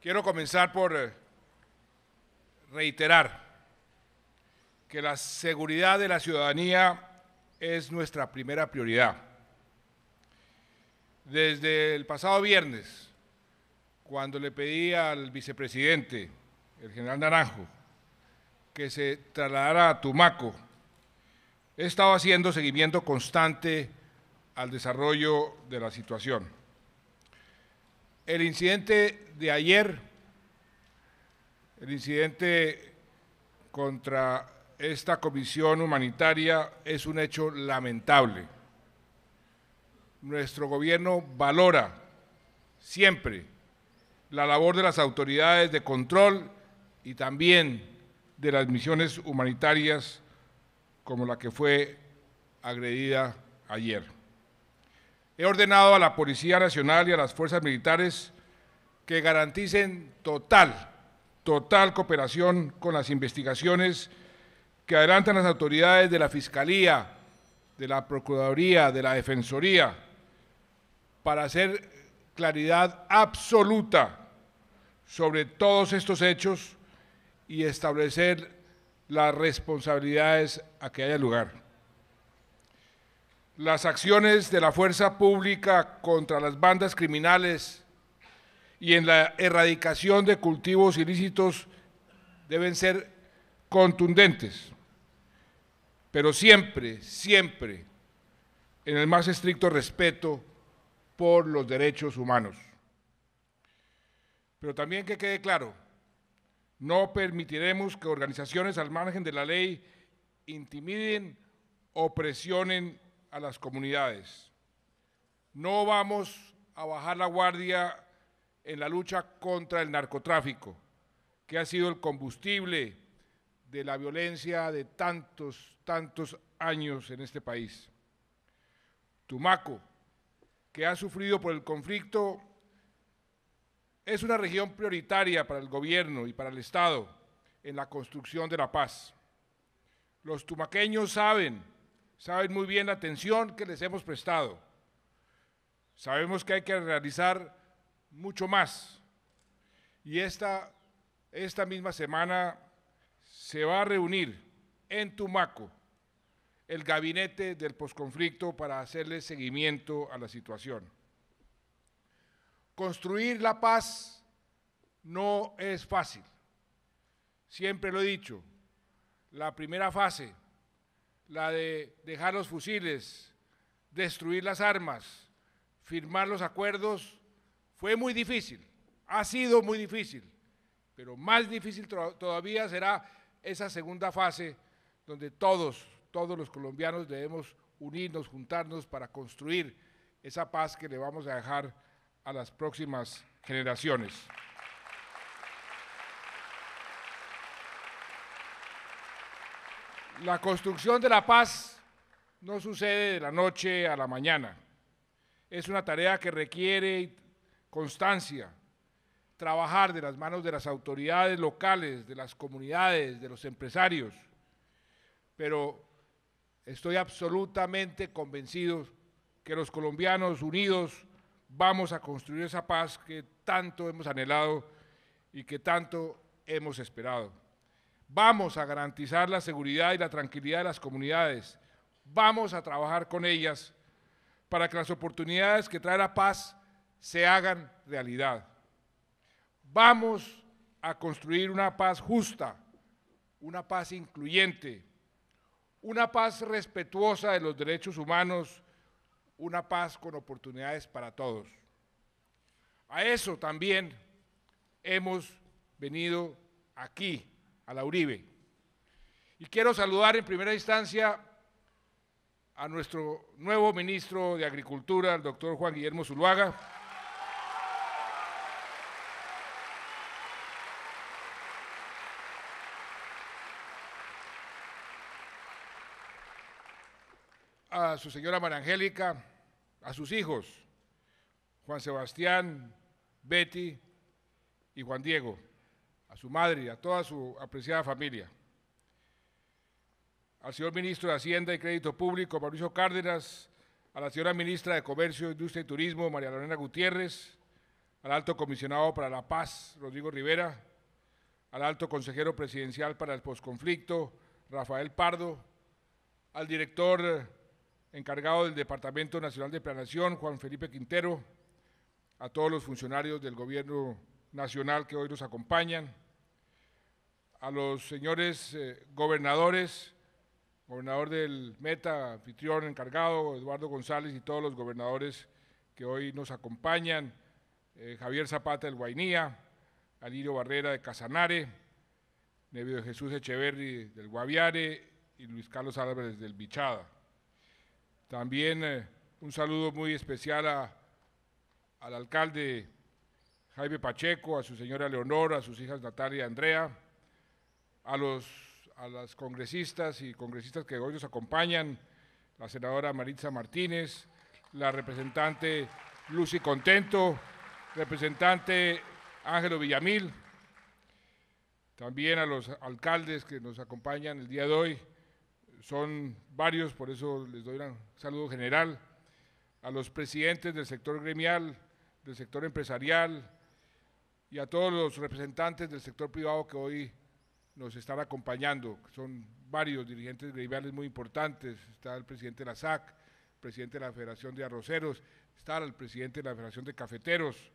Quiero comenzar por reiterar que la seguridad de la ciudadanía es nuestra primera prioridad. Desde el pasado viernes, cuando le pedí al vicepresidente, el general Naranjo, que se trasladara a Tumaco, he estado haciendo seguimiento constante al desarrollo de la situación. El incidente de ayer, el incidente contra esta comisión humanitaria es un hecho lamentable. Nuestro gobierno valora siempre la labor de las autoridades de control y también de las misiones humanitarias como la que fue agredida ayer. He ordenado a la Policía Nacional y a las fuerzas militares que garanticen total cooperación con las investigaciones que adelantan las autoridades de la Fiscalía, de la Procuraduría, de la Defensoría, para hacer claridad absoluta sobre todos estos hechos y establecer las responsabilidades a que haya lugar. Las acciones de la fuerza pública contra las bandas criminales y en la erradicación de cultivos ilícitos deben ser contundentes, pero siempre en el más estricto respeto por los derechos humanos. Pero también que quede claro, no permitiremos que organizaciones al margen de la ley intimiden o presionen a las comunidades. No vamos a bajar la guardia en la lucha contra el narcotráfico, que ha sido el combustible de la violencia de tantos años en este país. Tumaco, que ha sufrido por el conflicto, es una región prioritaria para el gobierno y para el Estado en la construcción de la paz. Los tumaqueños saben muy bien la atención que les hemos prestado. Sabemos que hay que realizar mucho más. Y esta misma semana se va a reunir en Tumaco el gabinete del posconflicto para hacerle seguimiento a la situación. Construir la paz no es fácil. Siempre lo he dicho, la primera fase, la de dejar los fusiles, destruir las armas, firmar los acuerdos, fue muy difícil, ha sido muy difícil, pero más difícil todavía será esa segunda fase donde todos los colombianos debemos unirnos, juntarnos para construir esa paz que le vamos a dejar a las próximas generaciones. La construcción de la paz no sucede de la noche a la mañana. Es una tarea que requiere constancia, trabajar de las manos de las autoridades locales, de las comunidades, de los empresarios. Pero estoy absolutamente convencido que los colombianos unidos vamos a construir esa paz que tanto hemos anhelado y que tanto hemos esperado. Vamos a garantizar la seguridad y la tranquilidad de las comunidades. Vamos a trabajar con ellas para que las oportunidades que trae la paz se hagan realidad. Vamos a construir una paz justa, una paz incluyente, una paz respetuosa de los derechos humanos, una paz con oportunidades para todos. A eso también hemos venido aquí, a la Uribe. Y quiero saludar en primera instancia a nuestro nuevo ministro de Agricultura, el doctor Juan Guillermo Zuluaga, a su señora María Angélica, a sus hijos, Juan Sebastián, Betty y Juan Diego, a su madre y a toda su apreciada familia. Al señor Ministro de Hacienda y Crédito Público, Mauricio Cárdenas, a la señora Ministra de Comercio, Industria y Turismo, María Lorena Gutiérrez, al Alto Comisionado para la Paz, Rodrigo Rivera, al Alto Consejero Presidencial para el Posconflicto, Rafael Pardo, al Director encargado del Departamento Nacional de Planeación, Juan Felipe Quintero, a todos los funcionarios del Gobierno Nacional que hoy nos acompañan, a los señores gobernadores, gobernador del Meta, anfitrión encargado, Eduardo González, y todos los gobernadores que hoy nos acompañan, Javier Zapata del Guainía, Alirio Barrera de Casanare, Nevio de Jesús Echeverri del Guaviare y Luis Carlos Álvarez del Bichada. También un saludo muy especial al alcalde Jaime Pacheco, a su señora Leonor, a sus hijas Natalia y Andrea, a las congresistas y congresistas que hoy nos acompañan, la senadora Maritza Martínez, la representante Lucy Contento, representante Ángelo Villamil, también a los alcaldes que nos acompañan el día de hoy, son varios, por eso les doy un saludo general, a los presidentes del sector gremial, del sector empresarial y a todos los representantes del sector privado que hoy nos están acompañando, son varios dirigentes gremiales muy importantes, está el presidente de la SAC, presidente de la Federación de Arroceros, está el presidente de la Federación de Cafeteros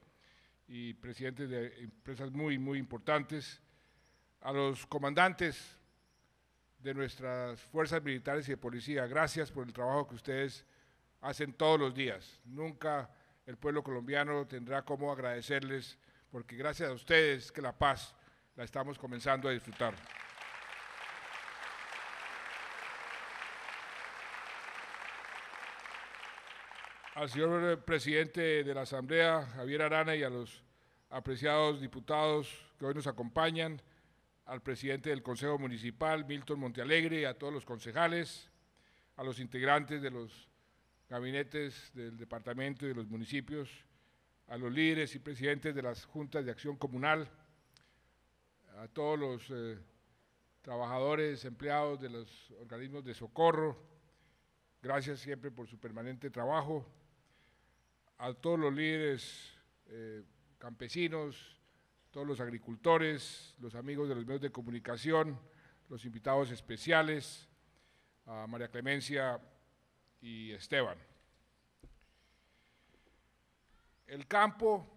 y presidentes de empresas muy, muy importantes, a los comandantes de nuestras fuerzas militares y de policía, gracias por el trabajo que ustedes hacen todos los días. Nunca el pueblo colombiano tendrá cómo agradecerles, porque gracias a ustedes que la paz la estamos comenzando a disfrutar. Al señor presidente de la Asamblea, Javier Arana, y a los apreciados diputados que hoy nos acompañan, al presidente del Consejo Municipal, Milton Montealegre, y a todos los concejales, a los integrantes de los gabinetes del departamento y de los municipios, a los líderes y presidentes de las juntas de acción comunal, a todos los trabajadores, empleados de los organismos de socorro, gracias siempre por su permanente trabajo, a todos los líderes campesinos, todos los agricultores, los amigos de los medios de comunicación, los invitados especiales, a María Clemencia y Esteban. El campo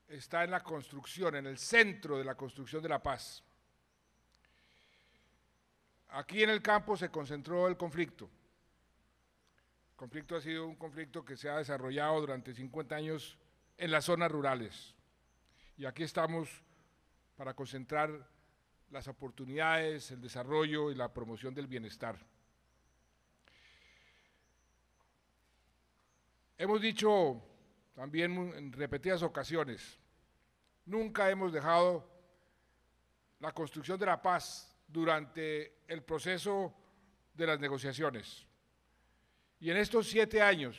está en la construcción, en el centro de la construcción de la paz. Aquí en el campo se concentró el conflicto. El conflicto ha sido un conflicto que se ha desarrollado durante 50 años en las zonas rurales. Y aquí estamos para concentrar las oportunidades, el desarrollo y la promoción del bienestar. Hemos dicho también en repetidas ocasiones, nunca hemos dejado la construcción de la paz durante el proceso de las negociaciones. Y en estos 7 años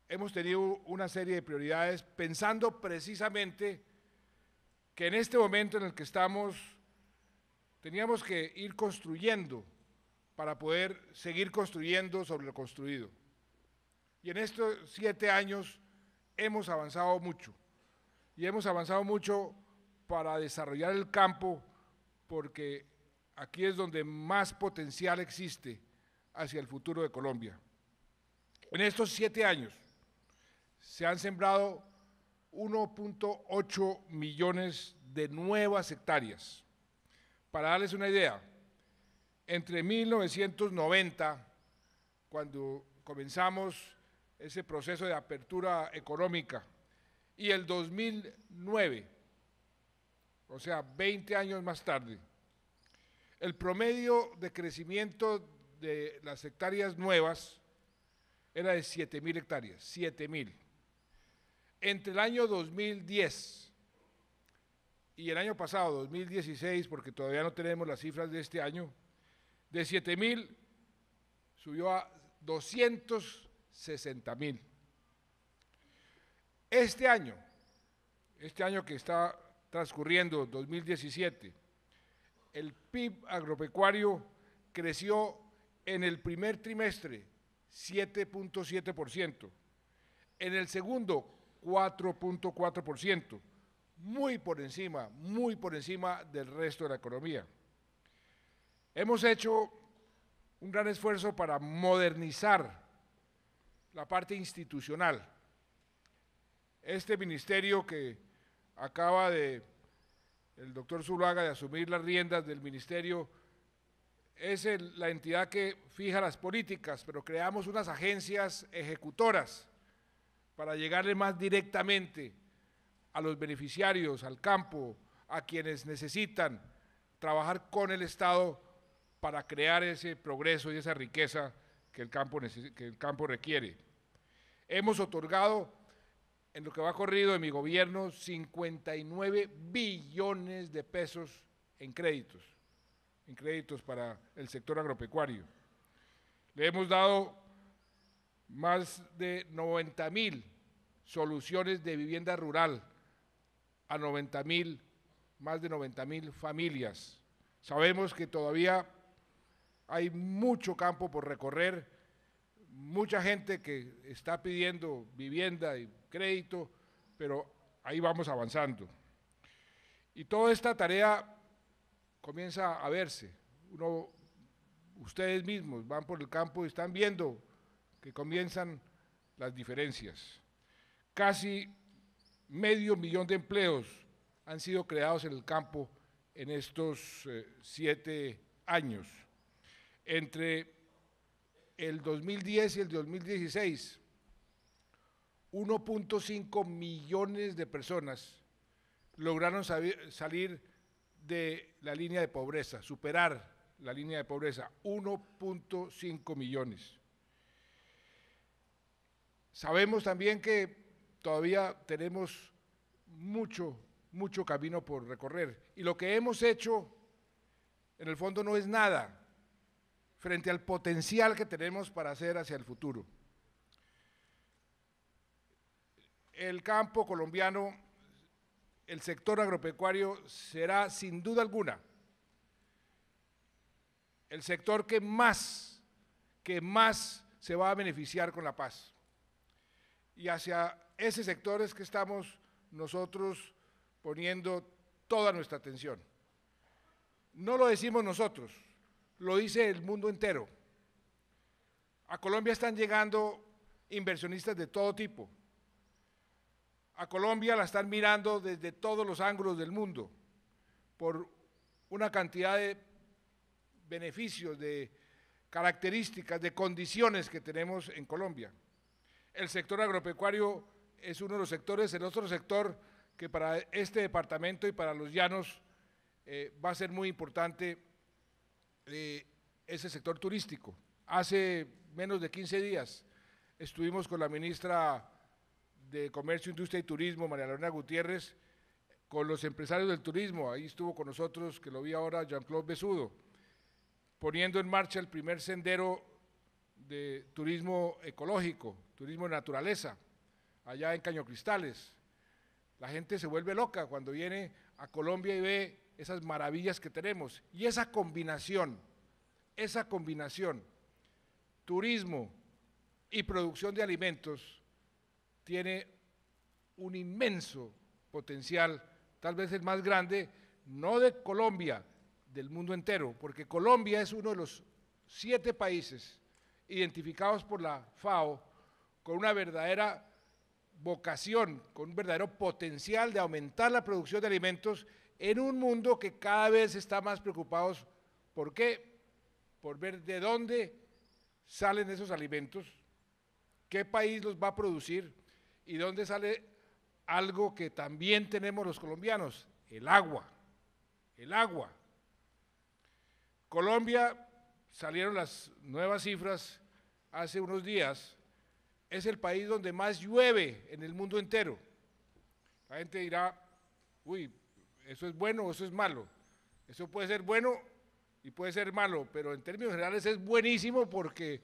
hemos tenido una serie de prioridades pensando precisamente que en este momento en el que estamos teníamos que ir construyendo para poder seguir construyendo sobre lo construido. Y en estos 7 años hemos avanzado mucho, y hemos avanzado mucho para desarrollar el campo, porque aquí es donde más potencial existe hacia el futuro de Colombia. En estos 7 años se han sembrado 1.8 millones de nuevas hectáreas. Para darles una idea, entre 1990, cuando comenzamos ese proceso de apertura económica, y el 2009, o sea, 20 años más tarde, el promedio de crecimiento de las hectáreas nuevas era de 7.000 hectáreas, 7.000. Entre el año 2010 y el año pasado, 2016, porque todavía no tenemos las cifras de este año, de 7.000 subió a 260.000. Este año que está transcurriendo, 2017, el PIB agropecuario creció en el primer trimestre 7.7%, en el segundo 4.4%, muy por encima del resto de la economía. Hemos hecho un gran esfuerzo para modernizar la parte institucional. Este ministerio que acaba el doctor Zuluaga de asumir las riendas del ministerio, es la entidad que fija las políticas, pero creamos unas agencias ejecutoras para llegarle más directamente a los beneficiarios, al campo, a quienes necesitan trabajar con el Estado para crear ese progreso y esa riqueza que el campo requiere. Hemos otorgado, en lo que va corrido de mi gobierno, 59 billones de pesos en créditos para el sector agropecuario. Le hemos dado más de 90.000 soluciones de vivienda rural a más de 90.000 familias. Sabemos que todavía hay mucho campo por recorrer, mucha gente que está pidiendo vivienda y crédito, pero ahí vamos avanzando. Y toda esta tarea comienza a verse. Ustedes mismos van por el campo y están viendo que comienzan las diferencias. Casi 500.000 de empleos han sido creados en el campo en estos 7 años. Entre el 2010 y el 2016, 1.5 millones de personas lograron salir de la línea de pobreza, superar la línea de pobreza, 1.5 millones. Sabemos también que todavía tenemos mucho camino por recorrer, y lo que hemos hecho en el fondo no es nada frente al potencial que tenemos para hacer hacia el futuro. El campo colombiano, el sector agropecuario será sin duda alguna el sector que más se va a beneficiar con la paz. Y hacia ese sector es que estamos nosotros poniendo toda nuestra atención. No lo decimos nosotros, lo dice el mundo entero. A Colombia están llegando inversionistas de todo tipo. A Colombia la están mirando desde todos los ángulos del mundo por una cantidad de beneficios, de características, de condiciones que tenemos en Colombia. El sector agropecuario es uno de los sectores, el otro sector que para este departamento y para los llanos va a ser muy importante, ese sector turístico. Hace menos de 15 días estuvimos con la ministra de Comercio, Industria y Turismo, María Lorena Gutiérrez, con los empresarios del turismo. Ahí estuvo con nosotros, que lo vi ahora, Jean-Claude Besudo, poniendo en marcha el primer sendero de turismo ecológico, turismo de naturaleza, allá en Caño Cristales. La gente se vuelve loca cuando viene a Colombia y ve esas maravillas que tenemos. Y esa combinación, turismo y producción de alimentos, tiene un inmenso potencial, tal vez el más grande, no de Colombia, del mundo entero, porque Colombia es uno de los 7 países identificados por la FAO con una verdadera vocación, con un verdadero potencial de aumentar la producción de alimentos en un mundo que cada vez está más preocupado. ¿Por qué? Por ver de dónde salen esos alimentos, qué país los va a producir y dónde sale algo que también tenemos los colombianos, el agua. Colombia, salieron las nuevas cifras hace unos días, es el país donde más llueve en el mundo entero. La gente dirá, uy, ¿eso es bueno o eso es malo? Eso puede ser bueno y puede ser malo, pero en términos generales es buenísimo porque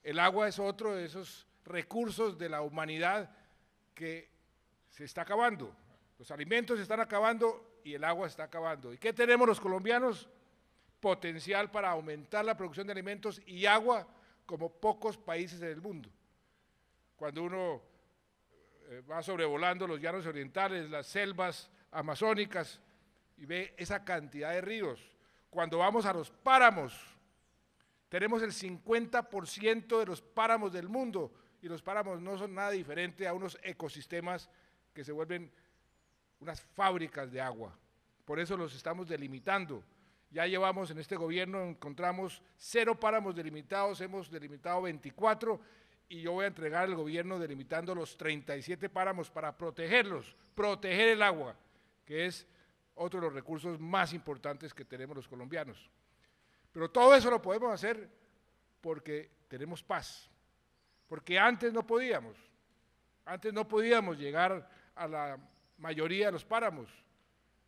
el agua es otro de esos recursos de la humanidad que se está acabando. Los alimentos se están acabando y el agua se está acabando. ¿Y qué tenemos los colombianos? Potencial para aumentar la producción de alimentos y agua como pocos países en el mundo. Cuando uno va sobrevolando los llanos orientales, las selvas amazónicas y ve esa cantidad de ríos. Cuando vamos a los páramos, tenemos el 50% de los páramos del mundo y los páramos no son nada diferente a unos ecosistemas que se vuelven unas fábricas de agua. Por eso los estamos delimitando. Ya llevamos en este gobierno, encontramos 0 páramos delimitados, hemos delimitado 24 y yo voy a entregar al gobierno delimitando los 37 páramos para protegerlos, proteger el agua, que es otro de los recursos más importantes que tenemos los colombianos. Pero todo eso lo podemos hacer porque tenemos paz, porque antes no podíamos llegar a la mayoría de los páramos.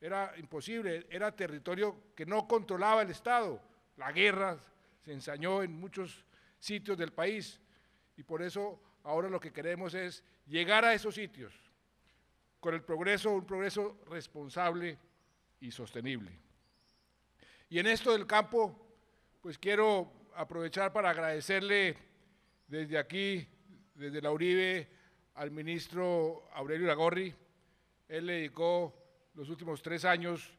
Era imposible, era territorio que no controlaba el Estado. La guerra se ensañó en muchos sitios del país y por eso ahora lo que queremos es llegar a esos sitios con el progreso, un progreso responsable y sostenible. Y en esto del campo, pues quiero aprovechar para agradecerle desde aquí, desde la Uribe, al ministro Aurelio Iragorri. Él le dedicó los últimos 3 años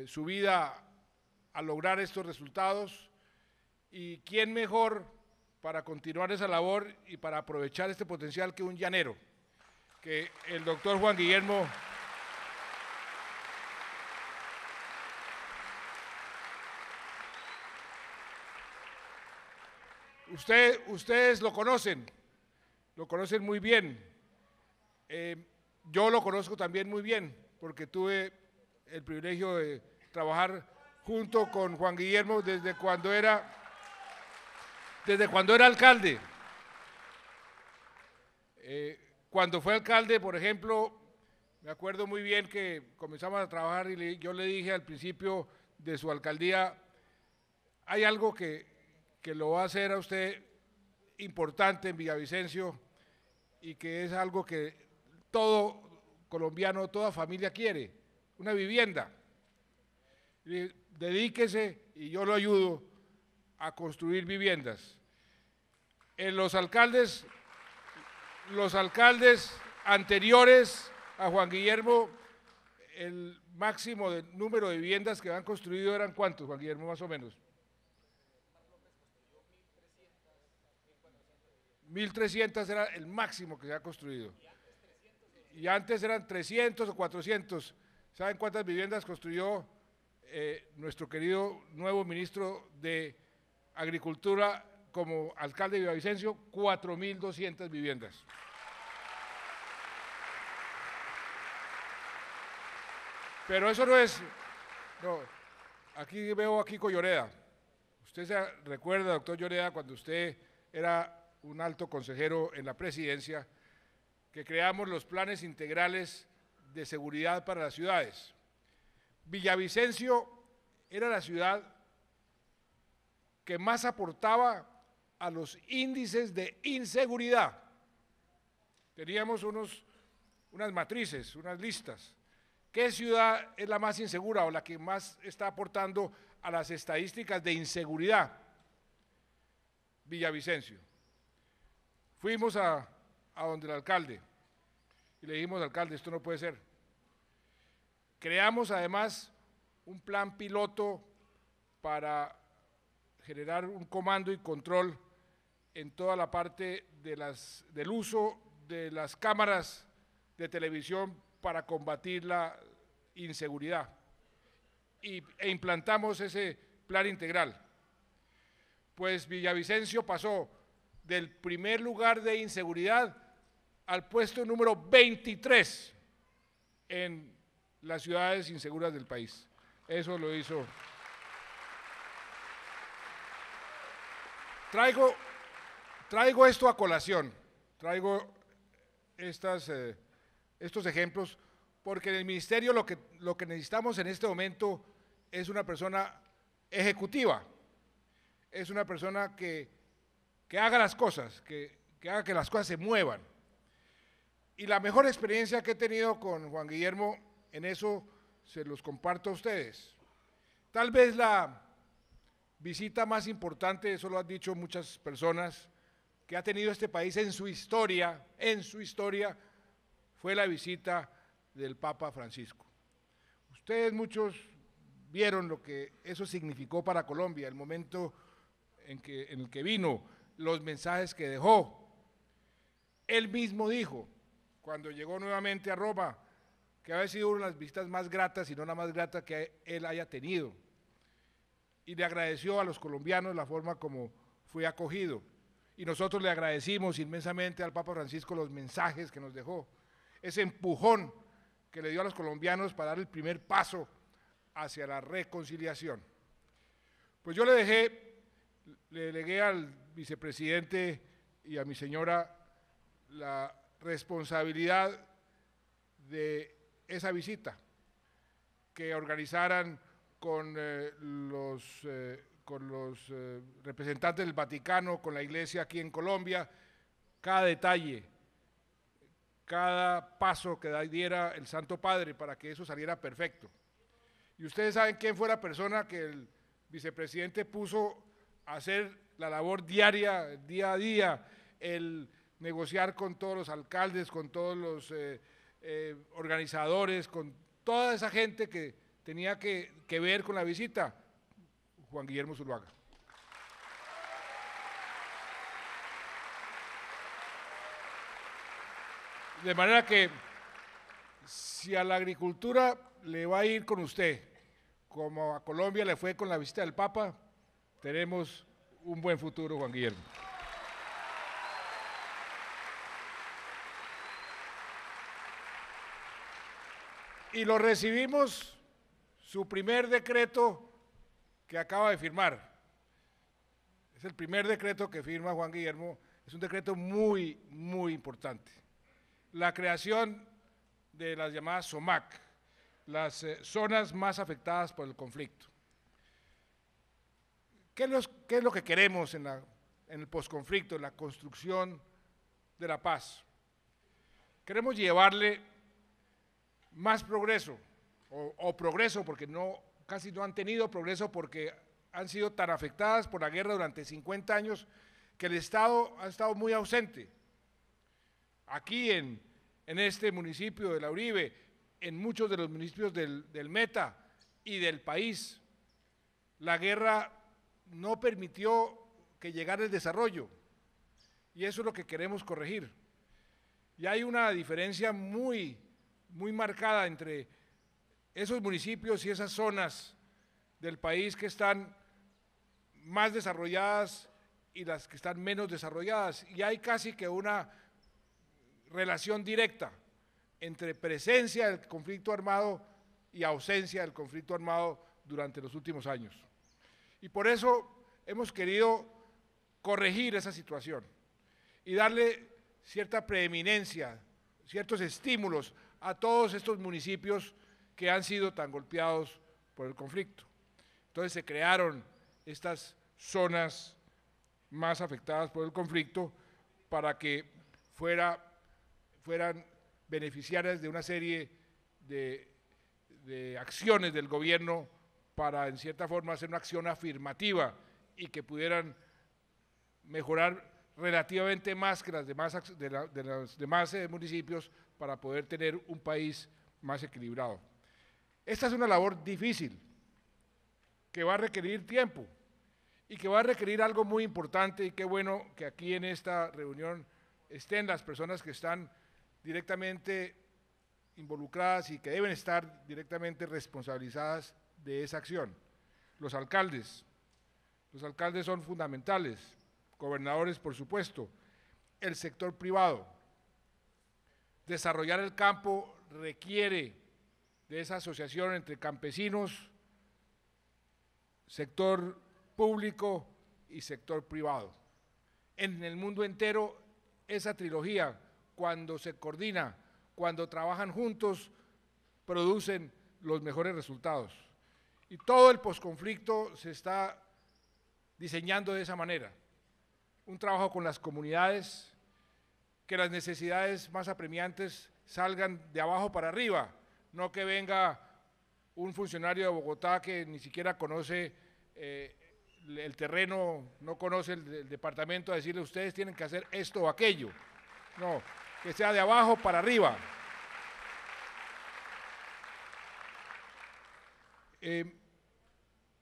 su vida a lograr estos resultados y quién mejor para continuar esa labor y para aprovechar este potencial que un llanero, que el doctor Juan Guillermo ustedes lo conocen muy bien, yo lo conozco también muy bien, porque tuve el privilegio de trabajar junto con Juan Guillermo desde cuando era alcalde. Cuando fue alcalde, por ejemplo, me acuerdo muy bien que comenzamos a trabajar y yo le dije al principio de su alcaldía, hay algo que lo va a hacer a usted importante en Villavicencio y que es algo que todo colombiano, toda familia quiere, una vivienda. Dedíquese y yo lo ayudo a construir viviendas. Los alcaldes anteriores a Juan Guillermo, el máximo de número de viviendas que han construido eran ¿cuántos, Juan Guillermo, más o menos? 1.300 era el máximo que se ha construido. Y antes eran 300 o 400. ¿Saben cuántas viviendas construyó nuestro querido nuevo ministro de Agricultura como alcalde de Villavicencio? 4.200 viviendas. Pero eso no es, no, aquí veo a Kiko Lloreda. Usted se recuerda, doctor Lloreda, cuando usted era un alto consejero en la presidencia, que creamos los planes integrales de seguridad para las ciudades. Villavicencio era la ciudad que más aportaba a los índices de inseguridad. Teníamos unas matrices, unas listas. ¿Qué ciudad es la más insegura o la que más está aportando a las estadísticas de inseguridad? Villavicencio. Fuimos a donde el alcalde y le dijimos, alcalde, esto no puede ser. Creamos además un plan piloto para generar un comando y control en toda la parte del uso de las cámaras de televisión para combatir la inseguridad e implantamos ese plan integral. Pues Villavicencio pasó del primer lugar de inseguridad al puesto número 23 en las ciudades inseguras del país. Eso lo hizo. Traigo esto a colación, traigo estos ejemplos, porque en el ministerio lo que necesitamos en este momento es una persona ejecutiva, es una persona que haga las cosas, que haga que las cosas se muevan. Y la mejor experiencia que he tenido con Juan Guillermo, en eso se los comparto a ustedes. Tal vez la visita más importante, eso lo han dicho muchas personas, que ha tenido este país en su historia, fue la visita del Papa Francisco. Ustedes muchos vieron lo que eso significó para Colombia, el momento en el que vino, los mensajes que dejó. Él mismo dijo, cuando llegó nuevamente a Roma, que había sido una de las visitas más gratas, y no la más grata que él haya tenido. Y le agradeció a los colombianos la forma como fue acogido. Y nosotros le agradecimos inmensamente al Papa Francisco los mensajes que nos dejó, ese empujón que le dio a los colombianos para dar el primer paso hacia la reconciliación. Pues yo le delegué al vicepresidente y a mi señora la responsabilidad de esa visita, que organizaran con los representantes del Vaticano, con la Iglesia aquí en Colombia, cada detalle, cada paso que diera el Santo Padre para que eso saliera perfecto. Y ustedes saben quién fue la persona que el vicepresidente puso a hacer la labor diaria, día a día, el negociar con todos los alcaldes, con todos los organizadores, con toda esa gente que tenía que ver con la visita. Juan Guillermo Zuluaga. De manera que si a la agricultura le va a ir con usted, como a Colombia le fue con la visita del Papa, tenemos un buen futuro, Juan Guillermo. Y lo recibimos, su primer decreto que acaba de firmar. Es el primer decreto que firma Juan Guillermo, es un decreto muy, muy importante. La creación de las llamadas SOMAC, las zonas más afectadas por el conflicto. ¿Qué es lo que queremos en el posconflicto, en la construcción de la paz? Queremos llevarle más progreso, o progreso, porque casi no han tenido progreso porque han sido tan afectadas por la guerra durante 50 años que el Estado ha estado muy ausente. Aquí en este municipio de La Uribe, en muchos de los municipios del Meta y del país, la guerra no permitió que llegara el desarrollo, y eso es lo que queremos corregir. Y hay una diferencia muy marcada entre esos municipios y esas zonas del país que están más desarrolladas y las que están menos desarrolladas, y hay casi que una relación directa entre presencia del conflicto armado y ausencia del conflicto armado durante los últimos años. Y por eso hemos querido corregir esa situación y darle cierta preeminencia, ciertos estímulos a todos estos municipios que han sido tan golpeados por el conflicto. Entonces se crearon estas zonas más afectadas por el conflicto para que fueran beneficiarias de una serie de acciones del gobierno para, en cierta forma, hacer una acción afirmativa y que pudieran mejorar relativamente más que los demás municipios para poder tener un país más equilibrado. Esta es una labor difícil, que va a requerir tiempo y que va a requerir algo muy importante, y qué bueno que aquí en esta reunión estén las personas que están directamente involucradas y que deben estar directamente responsabilizadas de esa acción. Los alcaldes son fundamentales, gobernadores por supuesto, el sector privado. Desarrollar el campo requiere de esa asociación entre campesinos, sector público y sector privado. En el mundo entero, esa trilogía, cuando se coordina, cuando trabajan juntos, producen los mejores resultados. Y todo el posconflicto se está diseñando de esa manera. Un trabajo con las comunidades, que las necesidades más apremiantes salgan de abajo para arriba, no que venga un funcionario de Bogotá que ni siquiera conoce el terreno, no conoce el departamento, a decirle ustedes tienen que hacer esto o aquello. No, que sea de abajo para arriba.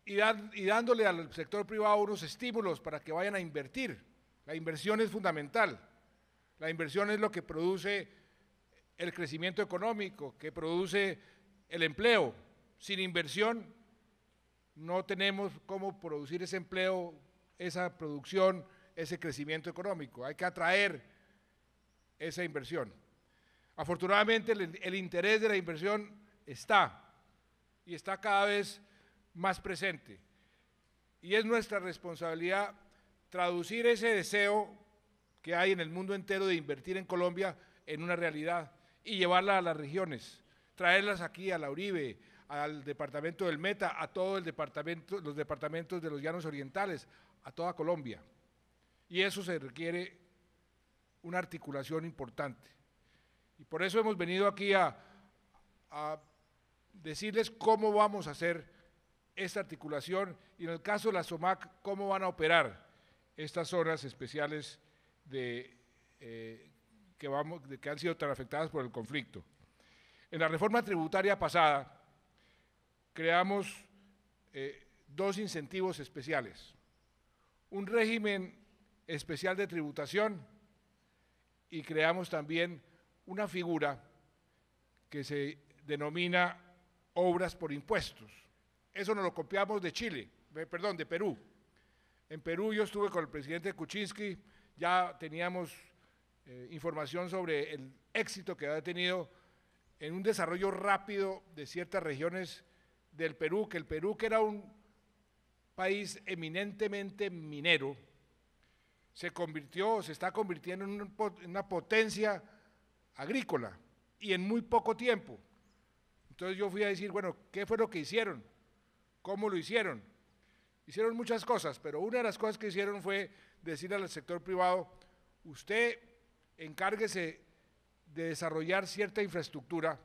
Y dándole al sector privado unos estímulos para que vayan a invertir. La inversión es fundamental. La inversión es lo que produce el crecimiento económico, que produce el empleo. Sin inversión no tenemos cómo producir ese empleo, esa producción, ese crecimiento económico. Hay que atraer esa inversión. Afortunadamente el interés de la inversión está y está cada vez más presente. Y es nuestra responsabilidad traducir ese deseo que hay en el mundo entero de invertir en Colombia en una realidad y llevarla a las regiones, traerlas aquí a la Uribe, al departamento del Meta, a todo el departamento, los departamentos de los Llanos Orientales, a toda Colombia. Y eso se requiere una articulación importante. Y por eso hemos venido aquí a decirles cómo vamos a hacer esta articulación y en el caso de la SOMAC, cómo van a operar estas zonas especiales que han sido tan afectadas por el conflicto. En la reforma tributaria pasada, creamos dos incentivos especiales, un régimen especial de tributación y creamos también una figura que se denomina obras por impuestos. Eso nos lo copiamos de Chile, perdón, de Perú. En Perú yo estuve con el presidente Kuczynski, ya teníamos información sobre el éxito que había tenido en un desarrollo rápido de ciertas regiones del Perú, que el Perú, que era un país eminentemente minero, se está convirtiendo en una potencia agrícola y en muy poco tiempo. Entonces yo fui a decir, bueno, ¿qué fue lo que hicieron? ¿Cómo lo hicieron? Hicieron muchas cosas, pero una de las cosas que hicieron fue decirle al sector privado, usted encárguese de desarrollar cierta infraestructura,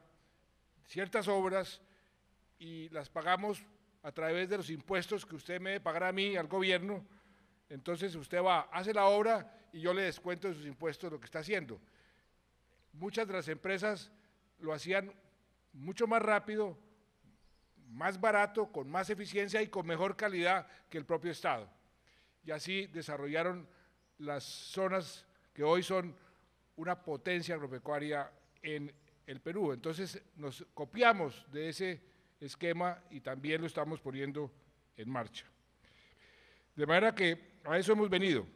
ciertas obras, y las pagamos a través de los impuestos que usted me debe pagar a mí, al gobierno. Entonces usted va, hace la obra y yo le descuento de sus impuestos lo que está haciendo. Muchas de las empresas lo hacían mucho más rápido, más barato, con más eficiencia y con mejor calidad que el propio Estado. Y así desarrollaron las zonas que hoy son una potencia agropecuaria en el Perú. Entonces nos copiamos de ese esquema y también lo estamos poniendo en marcha. De manera que a eso hemos venido.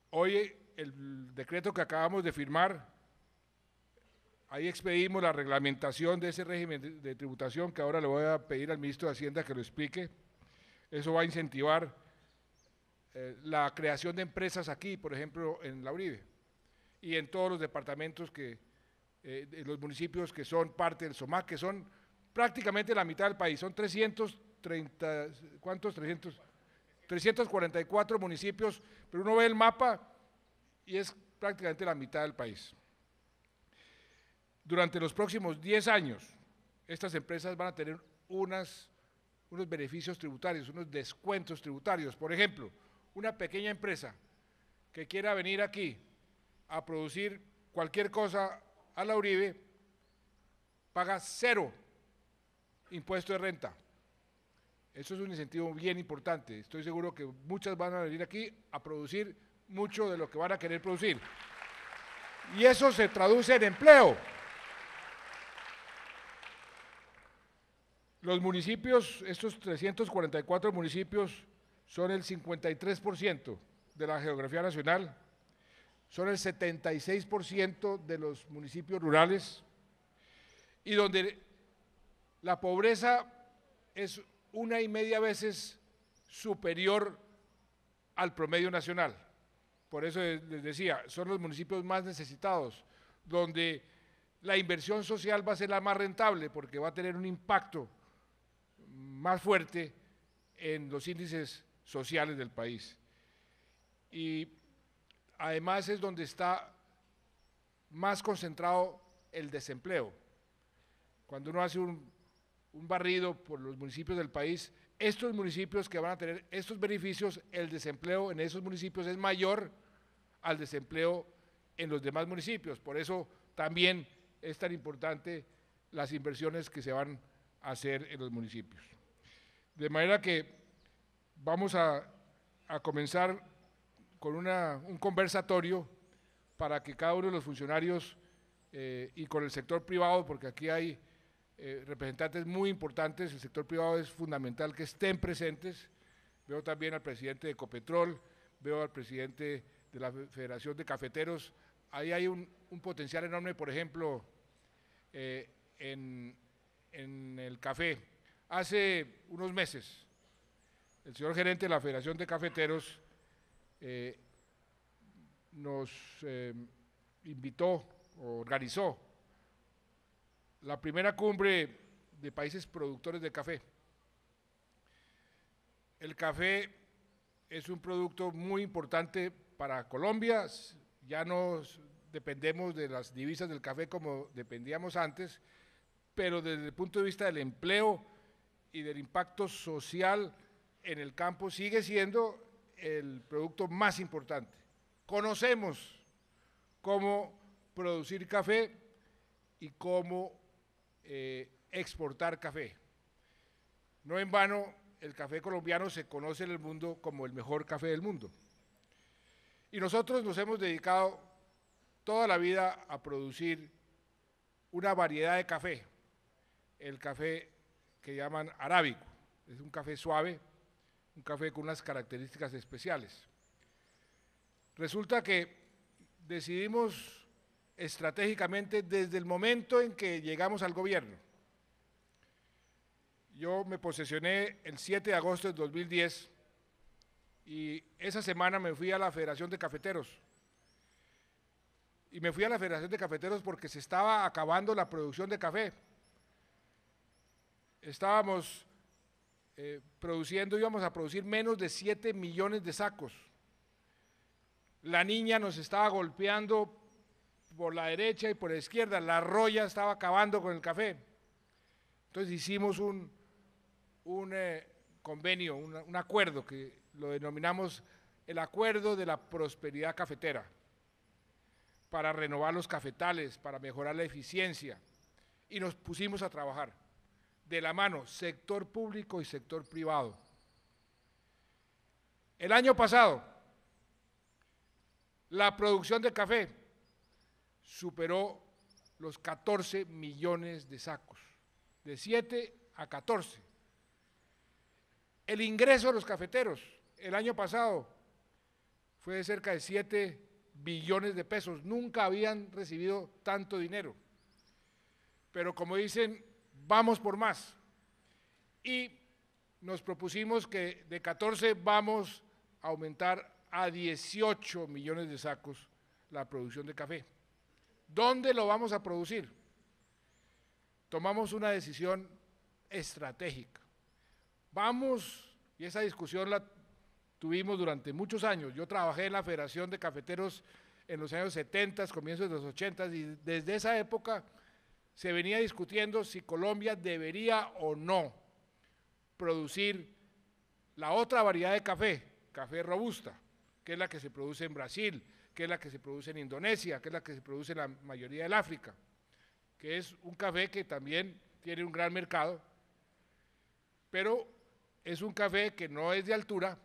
Hoy el decreto que acabamos de firmar, ahí expedimos la reglamentación de ese régimen de tributación que ahora le voy a pedir al ministro de Hacienda que lo explique. Eso va a incentivar la creación de empresas aquí, por ejemplo, en la Uribe y en todos los departamentos de los municipios que son parte del SOMAC, que son prácticamente la mitad del país, son 344 municipios, pero uno ve el mapa y es prácticamente la mitad del país. Durante los próximos 10 años, estas empresas van a tener unos beneficios tributarios, unos descuentos tributarios. Por ejemplo, una pequeña empresa que quiera venir aquí a producir cualquier cosa a la Uribe, paga 0 impuesto de renta. Eso es un incentivo bien importante. Estoy seguro que muchas van a venir aquí a producir mucho de lo que van a querer producir. Y eso se traduce en empleo. Los municipios, estos 344 municipios, son el 53% de la geografía nacional, son el 76% de los municipios rurales y donde la pobreza es 1,5 veces superior al promedio nacional. Por eso les decía, son los municipios más necesitados, donde la inversión social va a ser la más rentable porque va a tener un impacto más fuerte en los índices sociales del país. Y además es donde está más concentrado el desempleo. Cuando uno hace un barrido por los municipios del país, estos municipios que van a tener estos beneficios, el desempleo en esos municipios es mayor al desempleo en los demás municipios. Por eso también es tan importante las inversiones que se van a hacer en los municipios. De manera que vamos a comenzar con un conversatorio para que cada uno de los funcionarios y con el sector privado, porque aquí hay representantes muy importantes, el sector privado es fundamental que estén presentes. Veo también al presidente de Ecopetrol, veo al presidente de la Federación de Cafeteros. Ahí hay un potencial enorme, por ejemplo, en el café. Hace unos meses, el señor gerente de la Federación de Cafeteros nos invitó o organizó la primera cumbre de países productores de café. El café es un producto muy importante para Colombia, ya no dependemos de las divisas del café como dependíamos antes, pero desde el punto de vista del empleo y del impacto social en el campo sigue siendo el producto más importante. Conocemos cómo producir café y cómo exportar café. No en vano, el café colombiano se conoce en el mundo como el mejor café del mundo. Y nosotros nos hemos dedicado toda la vida a producir una variedad de café, el café que llaman arábico, es un café suave, un café con unas características especiales. Resulta que decidimos estratégicamente desde el momento en que llegamos al gobierno. Yo me posesioné el 7 de agosto de 2010 y esa semana me fui a la Federación de Cafeteros. Y me fui a la Federación de Cafeteros porque se estaba acabando la producción de café. Estábamos íbamos a producir menos de 7 millones de sacos. La niña nos estaba golpeando por la derecha y por la izquierda, la roya estaba acabando con el café. Entonces hicimos un convenio, un acuerdo que lo denominamos el Acuerdo de la Prosperidad Cafetera, para renovar los cafetales, para mejorar la eficiencia, y nos pusimos a trabajar de la mano, sector público y sector privado. El año pasado, la producción de café superó los 14 millones de sacos, de 7 a 14. El ingreso de los cafeteros el año pasado fue de cerca de 7 billones de pesos, nunca habían recibido tanto dinero. Pero como dicen, vamos por más. Y nos propusimos que de 14 vamos a aumentar a 18 millones de sacos la producción de café. ¿Dónde lo vamos a producir? Tomamos una decisión estratégica. Y esa discusión la tuvimos durante muchos años. Yo trabajé en la Federación de Cafeteros en los años 70, comienzos de los 80, y desde esa época se venía discutiendo si Colombia debería o no producir la otra variedad de café, café robusta, que es la que se produce en Brasil, que es la que se produce en Indonesia, que es la que se produce en la mayoría del África, que es un café que también tiene un gran mercado, pero es un café que no es de altura,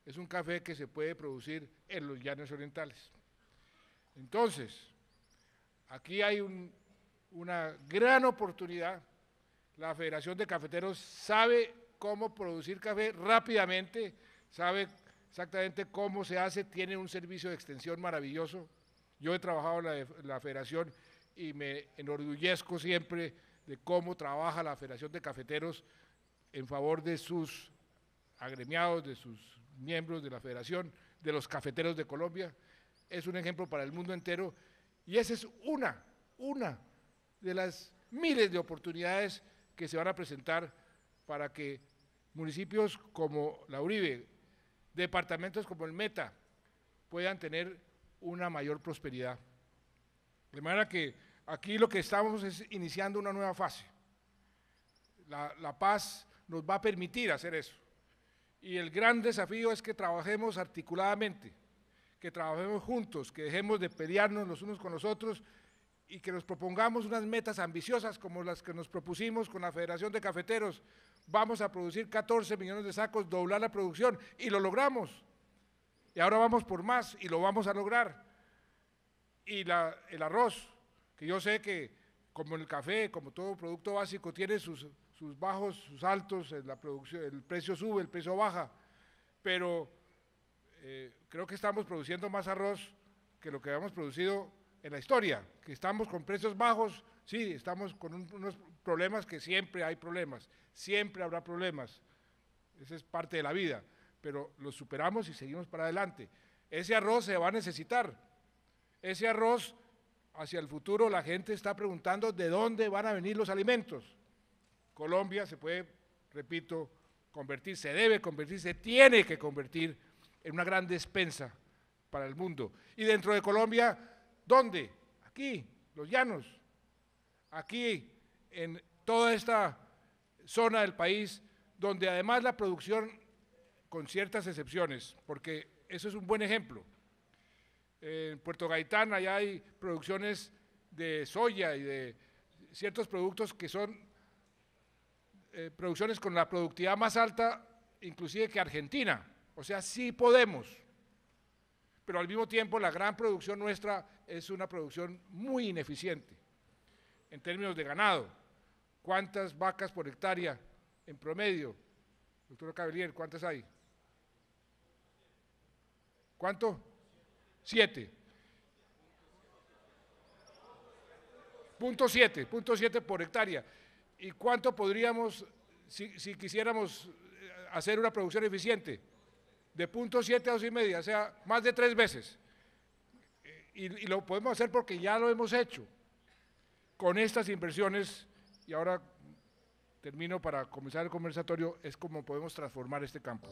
es un café que se puede producir en los llanos orientales. Entonces, aquí hay una gran oportunidad. La Federación de Cafeteros sabe cómo producir café rápidamente, sabe exactamente cómo se hace, tiene un servicio de extensión maravilloso. Yo he trabajado en la Federación y me enorgullezco siempre de cómo trabaja la Federación de Cafeteros en favor de sus agremiados, de sus miembros de la Federación, de los cafeteros de Colombia. Es un ejemplo para el mundo entero y esa es una de las miles de oportunidades que se van a presentar para que municipios como La Uribe, departamentos como el Meta, puedan tener una mayor prosperidad. De manera que aquí lo que estamos es iniciando una nueva fase. La paz nos va a permitir hacer eso. Y el gran desafío es que trabajemos articuladamente, que trabajemos juntos, que dejemos de pelearnos los unos con los otros y que nos propongamos unas metas ambiciosas como las que nos propusimos con la Federación de Cafeteros. Vamos a producir 14 millones de sacos, doblar la producción, y lo logramos. Y ahora vamos por más y lo vamos a lograr. Y el arroz, que yo sé que como el café, como todo producto básico, tiene sus bajos, sus altos, la producción, el precio sube, el precio baja, pero creo que estamos produciendo más arroz que lo que habíamos producido en la historia, que estamos con precios bajos, sí, estamos con unos problemas, que siempre hay problemas, siempre habrá problemas, esa es parte de la vida, pero los superamos y seguimos para adelante. Ese arroz se va a necesitar, ese arroz hacia el futuro la gente está preguntando de dónde van a venir los alimentos. Colombia se puede, repito, convertir, se debe convertir, se tiene que convertir en una gran despensa para el mundo. Y dentro de Colombia, ¿dónde? Aquí, los llanos, aquí en toda esta zona del país, donde además la producción, con ciertas excepciones, porque eso es un buen ejemplo. En Puerto Gaitán allá hay producciones de soya y de ciertos productos que son producciones con la productividad más alta, inclusive que Argentina, o sea, sí podemos, pero al mismo tiempo la gran producción nuestra es una producción muy ineficiente, en términos de ganado. ¿Cuántas vacas por hectárea en promedio? Doctor Cavelier, ¿cuántas hay? ¿Cuánto? 7. .7 por hectárea. ¿Y cuánto podríamos, si quisiéramos hacer una producción eficiente? De 0.7 a 2,5, o sea, más de 3 veces. Y lo podemos hacer porque ya lo hemos hecho. Con estas inversiones, y ahora termino para comenzar el conversatorio, es como podemos transformar este campo.